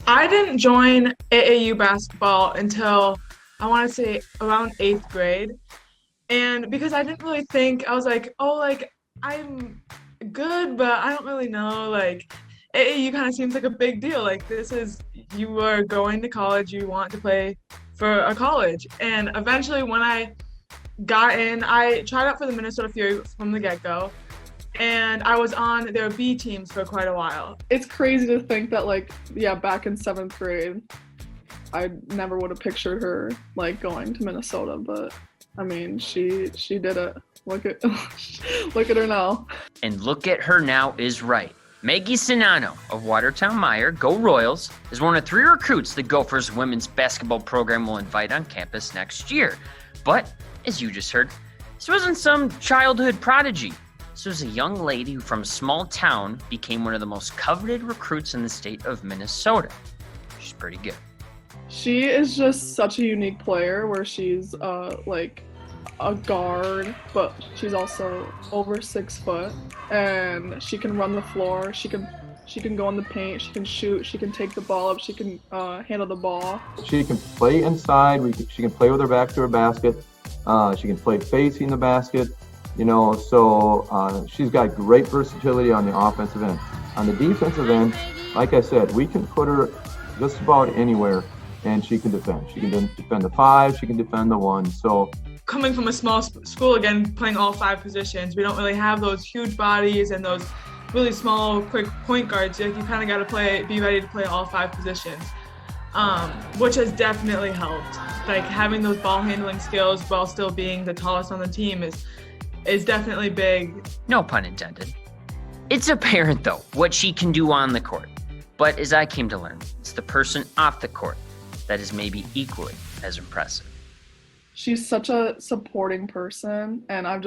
I didn't join AAU basketball until I want to say around eighth grade. And because I didn't really think, I was like, oh, like I'm good, but I don't really know. Like AAU kind of seems like a big deal. Like this is, you are going to college, you want to play for a college. And eventually, when I got in, I tried out for the Minnesota Fury from the get-go. And I was on their B teams for quite a while. It's crazy to think that, like, yeah, back in seventh grade, I never would have pictured her like going to Minnesota, but I mean, she did it. Look at look at her now. And look at her now is right. Maggie Czinano of Watertown-Mayer, go Royals, is one of 3 recruits the Gophers women's basketball program will invite on campus next year. But, as you just heard, this wasn't some childhood prodigy. This was a young lady who from a small town became one of the most coveted recruits in the state of Minnesota. She's pretty good. She is just such a unique player where she's like a guard, but she's also over 6 foot, and she can run the floor. She can go in the paint. She can shoot. She can take the ball up. She can handle the ball. She can play inside. She can play with her back to her basket. She can play facing the basket. So she's got great versatility on the offensive end. On the defensive end, like I said, we can put her just about anywhere, and she can defend. She can defend the 5. She can defend the 1. So coming from a small school, again, playing all 5 positions, we don't really have those huge bodies and those really small, quick point guards. Like, you kind of got to be ready to play all 5 positions, which has definitely helped. Like, having those ball handling skills while still being the tallest on the team is definitely big. No pun intended. It's apparent, though, what she can do on the court. But as I came to learn, it's the person off the court that is maybe equally as impressive. She's such a supporting person, and it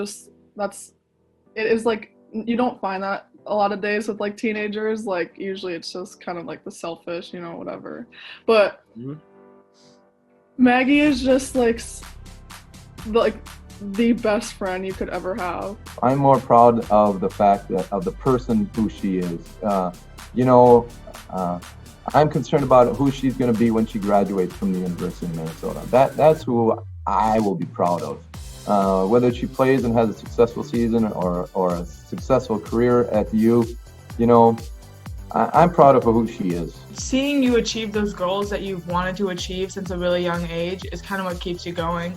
is like, you don't find that a lot of days with like teenagers. Like, usually it's just kind of like the selfish, whatever. But Maggie is just like the best friend you could ever have. I'm more proud of the fact that of the person who she is. I'm concerned about who she's going to be when she graduates from the University of Minnesota. That's who I will be proud of. Whether she plays and has a successful season or a successful career at the U, I'm proud of who she is. Seeing you achieve those goals that you've wanted to achieve since a really young age is kind of what keeps you going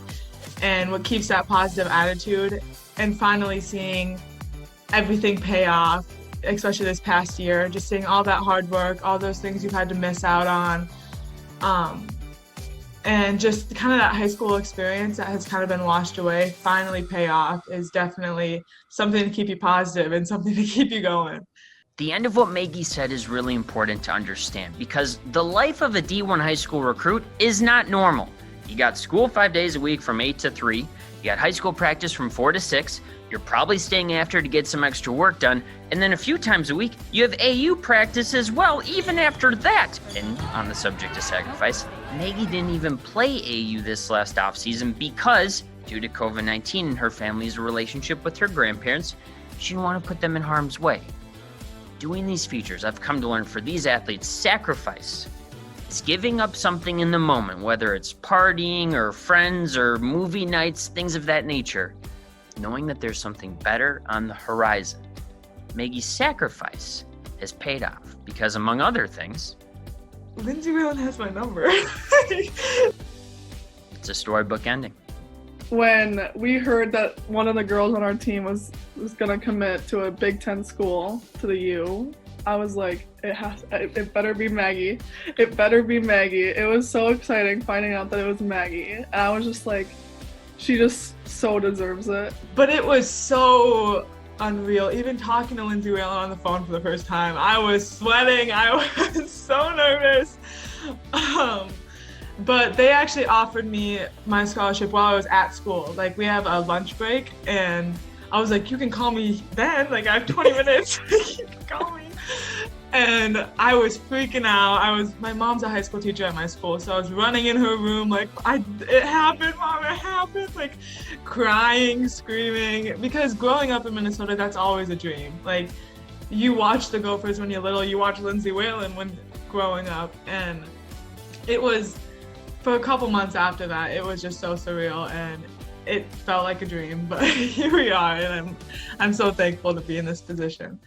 and what keeps that positive attitude. And finally seeing everything pay off, especially this past year, just seeing all that hard work, all those things you've had to miss out on, and just kind of that high school experience that has kind of been washed away finally pay off is definitely something to keep you positive and something to keep you going. The end of what Maggie said is really important to understand because the life of a D1 high school recruit is not normal. You got school 5 days a week from 8 to 3. You got high school practice from 4 to 6. You're probably staying after to get some extra work done. And then a few times a week, you have AU practice as well, even after that. And on the subject of sacrifice, Maggie didn't even play AU this last offseason because, due to COVID-19 and her family's relationship with her grandparents, she didn't want to put them in harm's way. Doing these features, I've come to learn for these athletes, sacrifice is giving up something in the moment, whether it's partying or friends or movie nights, things of that nature, knowing that there's something better on the horizon. Maggie's sacrifice has paid off because, among other things, Lindsay Whalen has my number. it's a storybook ending. When we heard that one of the girls on our team was gonna commit to a Big Ten school, to the U, I was like, it better be Maggie. It better be Maggie. It was so exciting finding out that it was Maggie. And I was just like, she just so deserves it. But it was so unreal. Even talking to Lindsay Whalen on the phone for the first time, I was sweating. I was so nervous. But they actually offered me my scholarship while I was at school. Like, we have a lunch break, and I was like, you can call me then. Like, I have 20 minutes. You can call me. And I was freaking out. My mom's a high school teacher at my school, so I was running in her room like, it happened, Mom, it happened. Like, crying, screaming. Because growing up in Minnesota, that's always a dream. Like, you watch the Gophers when you're little, you watch Lindsay Whalen when growing up, and it was, for a couple months after that, it was just so surreal, and it felt like a dream, but here we are, and I'm so thankful to be in this position.